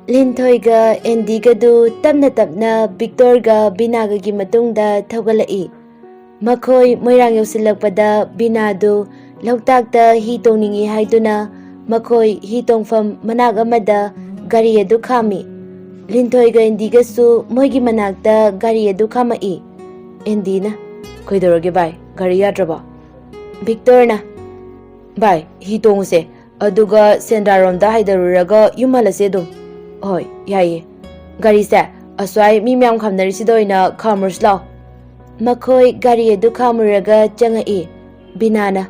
Lintoiga Endigadu tapna tapna Victorga Binagagi matungda thaugalai. Makhoi moirang yosilakpada Binadu Lautakta hi tongningi haiduna makhoi hi tongfam manak amada gari adu khami. Lintoiga Endigasu moigi manakta gari adu khamai. Endina koidoroge bai gari yadraba. Victorna bai hi tongse aduga sendraromda haidaruraga yumalase dum. Hoi yaye gari se aswai mi myam khamnarisidoina khamurs law. Makhoi gari adu khamuraga changai. Binana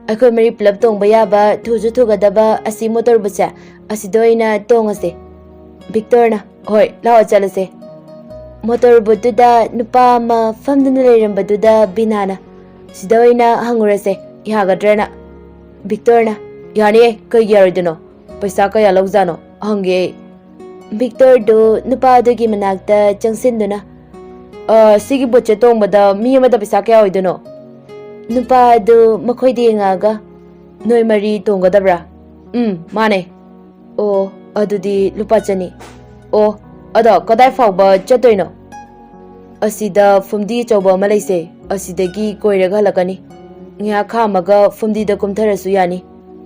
akhoi mari plap tongba yaba thuju thugadaba asi motor busa asidoina tongase. Victorna hoi law chalase. Motor butuda nupa ma famduna lerambaduda Binana sidoina hangurase yagadrana. Victorna yani kai yaridino paisa kaya lawjano hange. Victor do nupa adugi manakta changsinduna sigi boche tongbada mi amada paisa kaya oidono. Nupa adu makhoidi ngaga noi mari tonggadabra. Mane. O adudi lupa chani. O ada kadai fauba chatoino. Asida fumdi chauba malaise asidagi koiraga halakani. Nga khamaga fumdi da kumtharasu yani.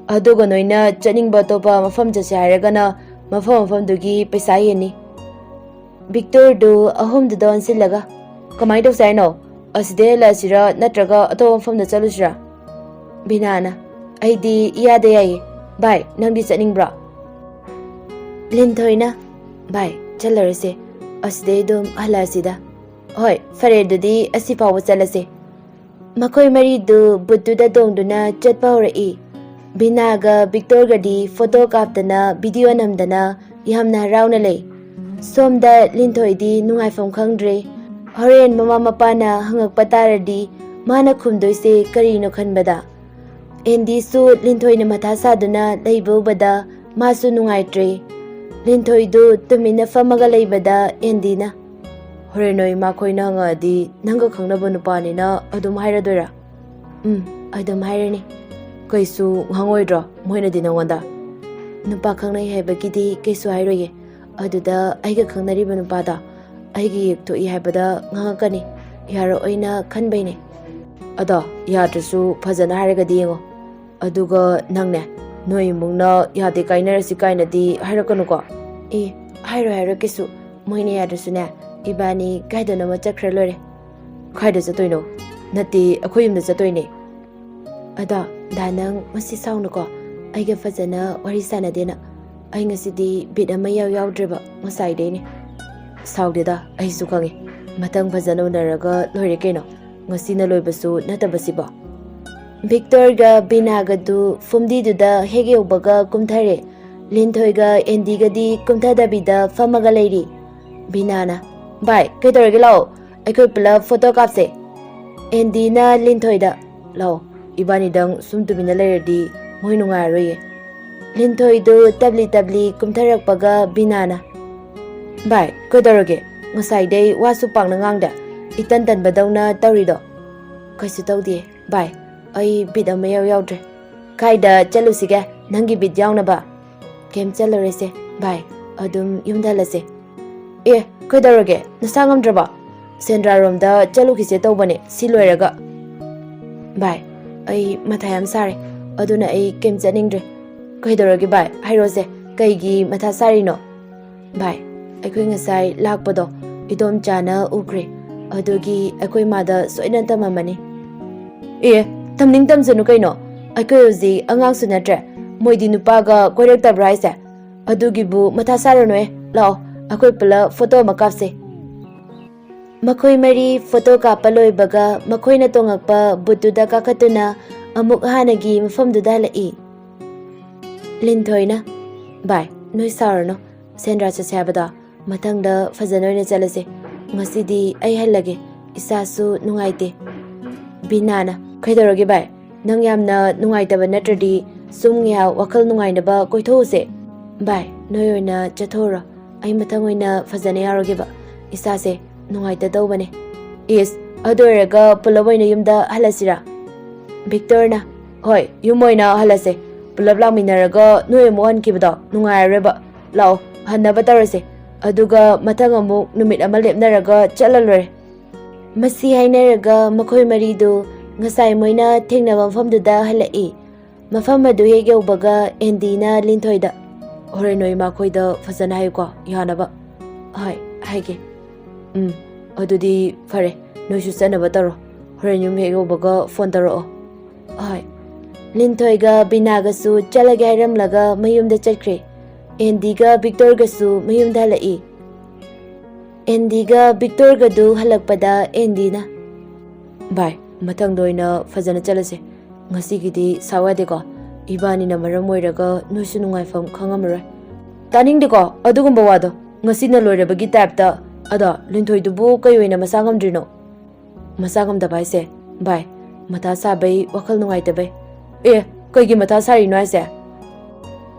Aduga noina chaningba topa mafam chase hairagana mafam dugi paisa yeni. Victor do ahum da don silaga. Kamai dok saino aside la sira natraga ato mafam da chalusra. Binana aidi iyade yayi. Bai nangdi chaningbra. Lintoina bai chalarase aside dum halasida. Hoi fare dudi asipawa chalase. Makhoi mari du budduda dongduna chatpa horai. Binaga Victor gadi photo kaptana video namdana yamna rauna lay. Somda Lintoidi nungaifam khangdre. Horen mama mapana hangakpa taradi mana khumdoise karino khanbada. Endi su Lintoina matha saduna leibo bada masu nungaitre. Lintoidu tumina famaga leibada endina. Horenoi makhoina ngadi nanga khangnaba nupanina adum hairadora. Adum hairani. Kaisu hangoidra moina dinawanda. Nupa khangnai haibagidi kaisu hairoye. Aduda aiga khangnariba nupada aigi yektoi haibada ngakani. Yaro oina khanbaine. Ada yadrasu phajana hairagadi yengo. Aduga nangne noi mungna yade kainarasi kainadi hairakanuko. Hairo kisu moina yadrasu ne. Ibani gaidona machakra lore. Khaida chatoino. Nati akhoi yumda chatoine. Ada danang masi saunuko. Aiga fajana wari sanadena. Ai ngasidi bit ama yaudreba ngasaidene. Saudeda aisu khangi. Matang fajana unaraga lore keno. Ngasina loibasu natabasiba. Victor ga Binaga du fumdi duda hege ubaga kumthare. Lintoiga Endigadi kumthadabida famaga leiri. Binana bai kaidorage lao aikoi pula photo kapse. Endina Lintoida lao ibani dang sumtumina leradi moi nungaroye. Lintoidu tabli kumtharakpaga Binana bai kaidorage ngasaidai wasu pangna ngangda itan tanbadawna tawrido. Kaisu tawdi bai ai bit ama yaudre. Kaida chalusige nangi bit yawnaba. Kem chalorese bai adum yumdalase. Kaidorage nasangamdraba sendraromda chalukise tawbane siloiraga. Bai ai mathayam sare aduna ai kem chaningdre. Kaidorage bai hairose kaigi matha sarino. Bai aikoi ngasai lakpado idom chana ukre adugi aikoi mada soina tamamani. Tamning tamsanu kaino aikoi uzi angang sunatre moidi nupaga koirektabra haise adugi bu matha saranoe lao akoi pula photo makapse. Makhoi mari photo kapaloi baga makhoina tongakpa butuda kakatuna amuk hanagi mafamduda lai. Lintoina bai noi sarano sendra chasabada matangda fajanoina chalase. Ngasidi ai halage isasu nungaite. Binana kaidorage bai nang yamna nungaitaba natradi sumngya wakal nungainaba koithose. Bai noi oina chathora. Ai mathang oina fajana yarogeba isase nungaita tawbane. Adoiraga pulaboina yumda halasira. Victorna hoi yumoina halase pulab laminaraga noi mo hankibada nungaireba lao hannaba tarase aduga mathang amuk numit ama lepnaraga chalalore masi hainaraga makhoi maridu ngasai moina thengnaba mafamduda halai mafam adu hek yaubaga Andyna Linthoida hore noi makhoida fazana haiko yanaba hai haige adudi fare noisu sanaba taro hore nyum hek yaubaga phone taro hai Linthoiga Binagasu chalage hairamlaga mayumda chakre Andyga Victorgasu mayumda halai Andyga Victorgadu halakpada Andyna bye mathang doina fazana chalase ngasigidi sawadeko ibanina maram moiraga noisu nungaifam khangamare taningdeko adugumba wado ngasina loirabagi typeta ada Linthoidubu kayoina masangamdrino masangamda baise bye mata sabai wakal nungaitabai kaigi mata sari no aise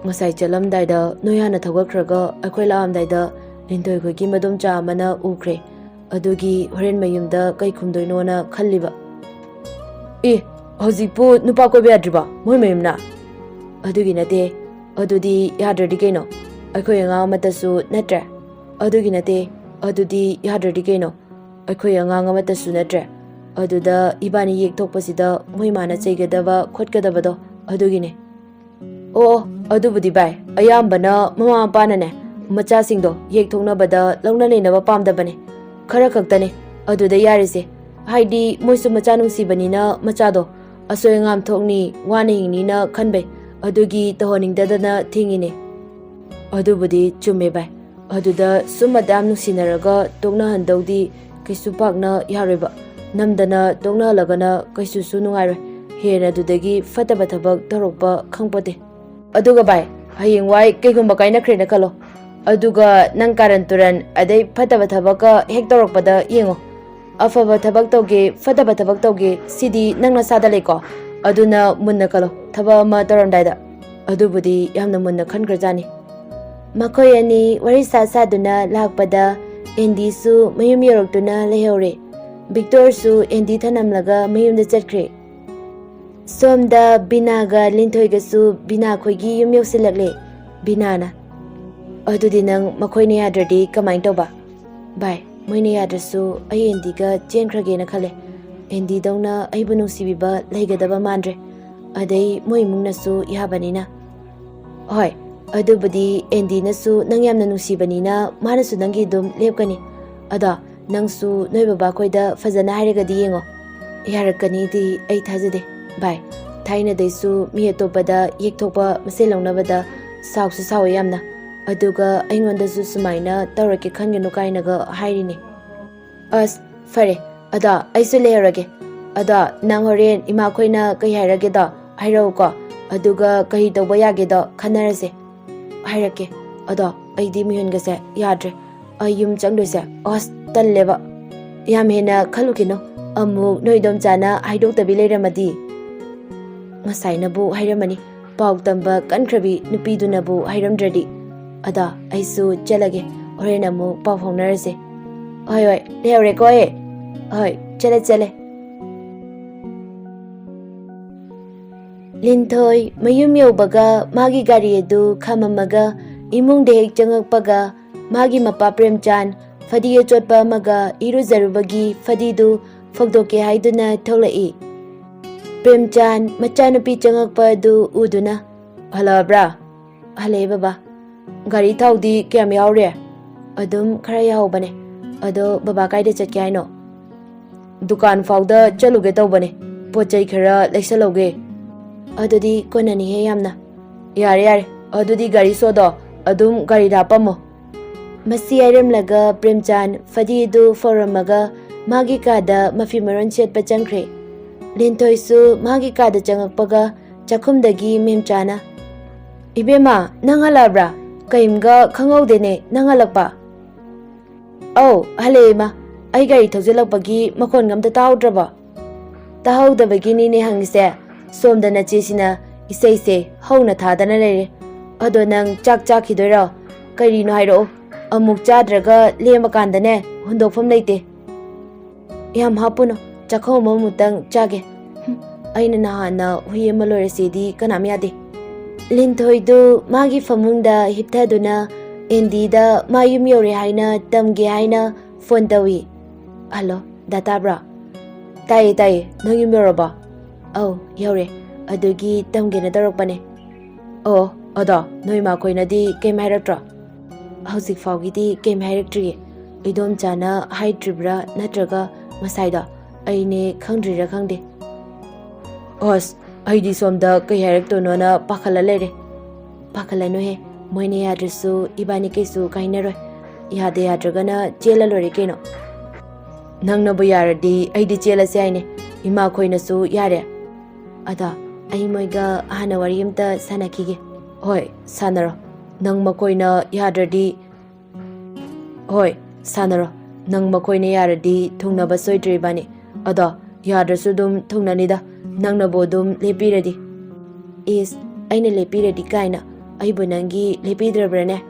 ngasai chalamdaida noyana thawgakhraga akhoi laamdaida Lintoi khoi gi madum cha amana ukre adugi horen mayumda kai khumdoino na khalliba hojipu nupa ko beadriba moi maymna adugi nate adudi yadradi kaino akhoi anga matasu natra adugi nate adudi yadradi kaino akhoi anga matasu natra aduda ibani yek thokpasida moi mana cheigadaba khotgadabado adugine adubudi bai ayambana mama panane macha singdo yek thoknabada longna lenaba pamdabane khara khaktane aduda yarise haidi moisu macha nungsibanina machado asoy ngam thokni wana hingnina khanbe adugi tahoningdadana thingine adubudi chumme bai aduda sumadam nungsinaraga tokna handawdi kaisu pakna yareba namdana tokna lagana kaisu su nungaire hena dudagi fataba thabak torokpa khangpate aduga bai hayeng wai kaigumba kaina khrena kalo aduga nang karan turan adai fataba thabaka hek torokpada yengo afaba thabak toge fataba thabak toge sidi nangna sada leko aduna munna kalo thaba ma torandai adubudi yamna munna khangrajani makhoi ani wari saduna lakpada Andy su mayum yoroktuna lehore Victor su Andy thanamlaga mayumda chatkre somda Binaga Linthoigasu Bina khoigi yum yosilakle Binana adudi nang makhoine yadradi kamain toba bai moine yadrasu ai Andyga chenkrage na khale Andy dawna aibu nungsibiba laigadaba mandre adai moi mungnasu yabanina hoi adubudi Andy nasu nang yamna nungsibanina manasu nangi dum lepkani ada nangsu noi baba khoida fazana hairagadi yengo yarakani di ai thajade bai thaina deisu mi atopada yekthokpa maselongnabada sausu saw yamna aduga aingonda su sumaina tawrake khangenu kainaga hairine fare ada aisu leherage ada nang horen ima khoina kai hairage da hairau ko aduga kai tawba yage da khanarase hairake ada aidi mihungase yadre ayum changdose talleba yam hena khalukino amuk noidom chana haidok tabi leiramadi ngasainabu hairamani pau tamba kankhrabi nupidunabu hairamdradi ada aisu chalage horen amu pau phonarase hoi leore ko hoi chale Linthoi mayum yobaga magi gari edu khamamaga imung dehek changakpaga magi mapa Premchan fadi chotpa maga iruzarubagi fadidu fogdoke haiduna tholai Premchan machanupi changakpa du uduna halabra hale baba gari thaudi kyam yaure adum khara yahobane ado baba kaida chatke haino dukan fauda chaluge tawbane pochai khara leisaloge adudi konani he yamna yare adudi gari sodo adum gari rapamo masi airamlaga Premchan fadidu foramaga magi kada mafi maron chetpa changkre Linthoi su magi kada changakpaga chakhumdagi memchana ibema nangalabra kaimga khangaudene nangalakpa halema ai gari thaujelakpagi makhon ngamta taudraba tahaudabagi ni ne hangise somdana chesina iseise hauna thadana lere ado nang chak hidoira karino hairo amuk chadraga lemakandane hundofam leite yam hapuno chakhom mutang chage aina nahana hui malore sedi kanam yade Linthoi du magi famungda hipthaduna Indida mayum yore haina tamge haina phone tawi. Hello, databra. Tai, nang yum yoraba. Oh, yore. Adugi tamge na darokbane. Oh, ada, noi ma koi na di game hairaktra. Hauzik fawgidi game hairaktriye. Idom chana haitribra natraga masaida. Aine khangdrira khangde. Os, aidi somda kai hairakto nona pakhala lere. Pakhala no he. Moine yadrisu ibani kesu kainaroi. Yade yadragana jela lore keno. Nang na buyaradi aidi jela se aine. Ima koi nasu yare. Ada, ai moiga hana wariyamta sanakige. Hoi, sanaro. Nang makoi na yadradi. Hoi, sanaro. Nang makoi na yaradi thungnaba soidribani. Ada, yadrasu dum thungnanida. Nang na bodum lepiradi. Is, aina lepiradi kaina. Aibu nangi lepidrabrane.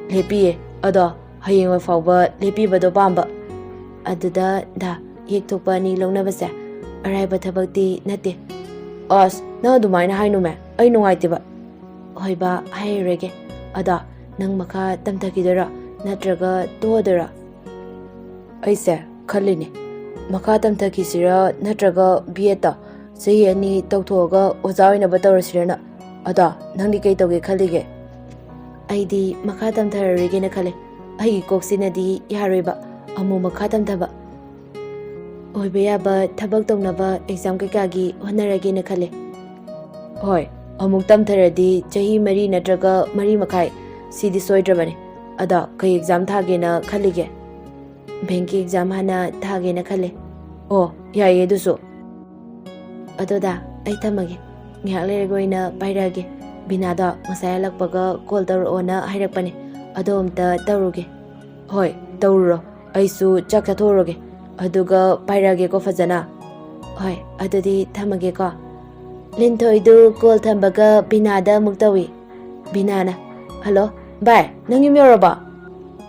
Lepiye, ada, hayengwa fawba lepibado pamba. Aduda da yekthokpa ni longnabase. Araiba thabakti nate. As, na adumaina hainume. Ai nungaitiba. Hoiba hairege. Ada, nang makha tamthakidara natraga todara. Aise, khalini. Makha tamthakisira natraga bieta. Sahi ani tawthoga oza oinaba tawrasirana. Ada, nangdi kay tawge khalige. Aidi makha tamthararige na khale. Ai koksinadi yaroiba. Amu makha tamthaba. Oiba yaba thabak tawnaba exam kaikagi honarage na khale. Hoi, amuk tamtharadi chahi mari natraga mari makhai sidi soidrabane. Ada kai exam thage na khalige. Banki exam hana thage na khale. Oh, yaye dusu. Adoda, ai thamage. Ngihak leregoina pairage. Binada ngasai lakpaga call tawrona hairakpane. Ado amta tawruge. Hoi, tawruro. Aisu chak chathoroge. Aduga pairage ko fajana. Hoi, adudi thamage ko. Linthoidu call thambaga binada muktawi. Binana. Hello, bye. Nang yum yoraba?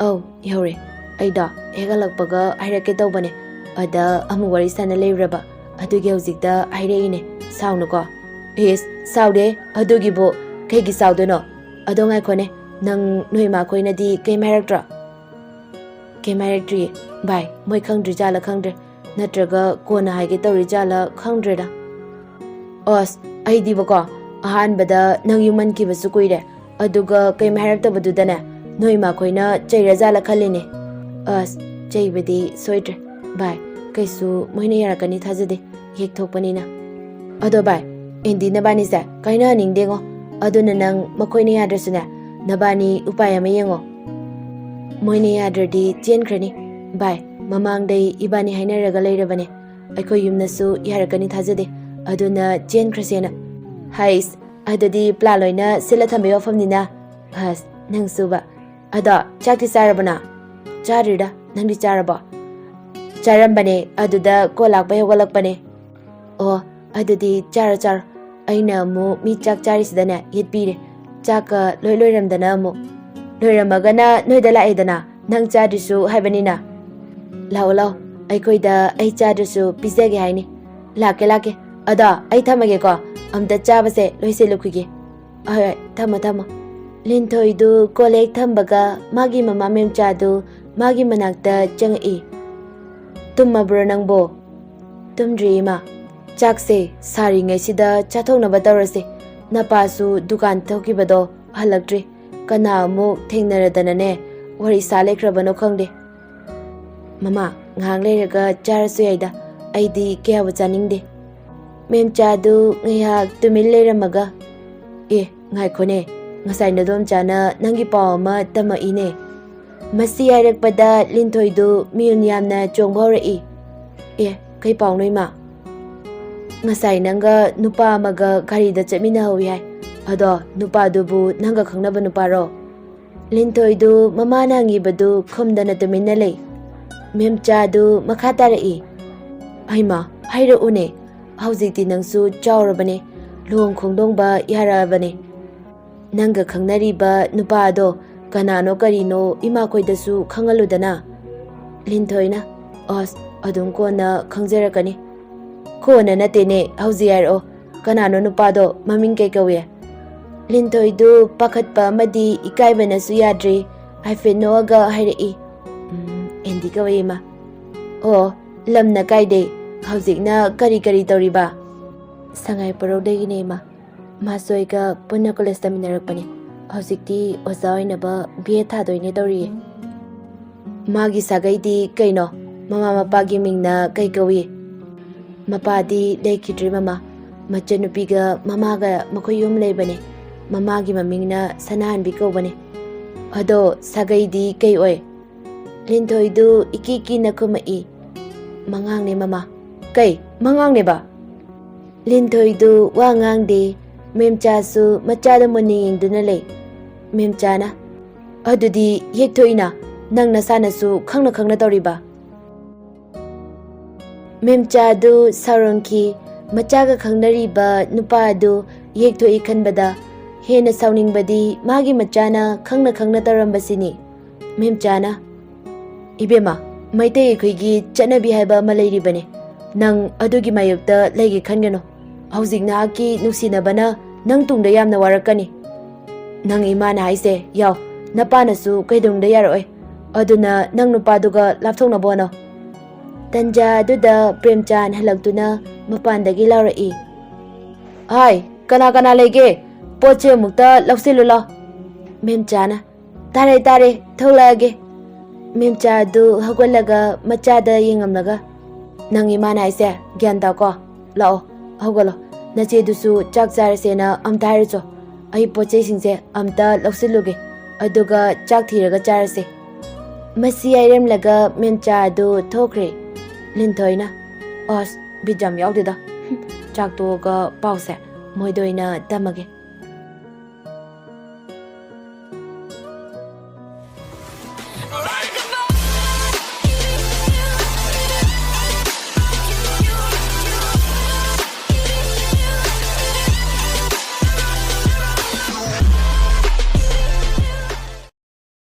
Oh, yore. Aida hegalakpaga hairake tawbane. Ada amu wari sana leiraba. Adugi hojikta haireine. Saunuko. Is, saude, adugibo, kaigi saudono. Ado ngaikone, nang noi ma koi na di kay mairaktra. Kay mairaktriye. Bye, moi khangdri jala khangdre. Natraga kona haige tawri jala khangdre da. Os, ai di bako. Ahan bada nang yuman ki basu kuire. Aduga kay mairakta badudana. Noi ma koi na chayra jala khaline. Os, chay badi soitre. Bye, kaisu moi na yarakani thazade. Yek thokpanina. Ado bye. Indi nabani sa kaina ningdengo aduna nang makoine yadrasuna nabani upaya mayengo moine yadradi chenkrani bai mamangdai ibani hainaraga leirabane aiko yumnasu yarakani thajade aduna chenkrasena hais adadi plaloina sila thambe ofamnina has nang suba ada chakti sarabana charida nangdi charaba charambane aduda kolak bayolakpane oh adadi char aina mu mi chak charisidana yetpire chaka loiramdana mu loiramagana noida laidana nang chadrisu haibanina lao aikoida ai chadrisu pizage haini lake ada ai thamage ko amta chabase loise lukhige ai thama linthoidu kolek thambaga magi mama mem chadu magi manakta changi tumabro nangbo tumdri ma Chakse sari ngai sida chathoknaba tawrase napasu dukan thokibado halaktre kana mu thengnaradana wari salekrabano khangde mama ngang leraga charasu yaida aidi kyawa chaningde mem chadu ngaya tumil leramaga ngai khone ngasai nadom chana nangi pawma tama ine masi airakpada linthoidu miyun yamna chongbore kai pawnoi ma ngasai nanga nupa maga gari da chamina howi hai ado nupa dubu nanga khangnaba nupa ro linthoidu mama nangi badu khumdana tumina lei memcha du makata rai aima haira une haujikti nangsu chawrabane long khongdong ba yarabane nanga khangnari ba nupa do kanano karino ima koidasu khangaludana linthoina os adum kona khangjarakani kona natene haujiyaro kanano nupado maming kay kawe linthoidu pakhatpa amadi ikaibana su yadre haifet noaga hairei. Endi kawai ma. Oh, lamna kaide. Hauzikna kari toriba. Sangai parodagine ma. Masoiga punna kolesta minarakpani. Hauzikti oza oinaba BA thadoine tori. Magi sagaidi kaino. Mama mapagi mingna kai kawi. Mapadi lekhidri mama. Machanupiga mamaga makoyum leibane. Mamagi mamingna sanahanbi kaubane. Ado sagaidi kai oi. Lintoidu iki na kumai. Mangang ne mama. Kai, mangang ne ba? Lintoidu wangang de. Memcha su machada muning dunale. Memcha na. Adudi yektoina. Nang nasana su khangna toriba. Memcha du sarangki. Machaga khangnariba nupa du yektoi khanbada. Hena sauning badi magi machana khangna tarambasini. Memcha na. Ibema, Meitei Kuigi Chatnabi haiba malairi bane. Nang adugi mayukta legi khangano. Hauzikna aki nungsinabana nang tungda yamna warakani. Nang imana haise yaw napanasu kaidungda yaroi. Aduna nang nupaduga lapthokna bono. Tanja aduda Premchan halaktuna mapandagi laurai. Hai, kana lege. Poche mukta lausilula. Memchana. Tare tholage. Memcha du hagwalaga machada yengamnaga. Nang imana haise gyan tau ko. Lao, hagwalo. Nache dusu chak charasena amta haricho. Ai poche singse amta lausiluge. Aduga chak thiraga charase. Masi airam laga memcha du thokre. Lintoina. Os bijam yaudida. Chak toga pause. Moidoina tamage.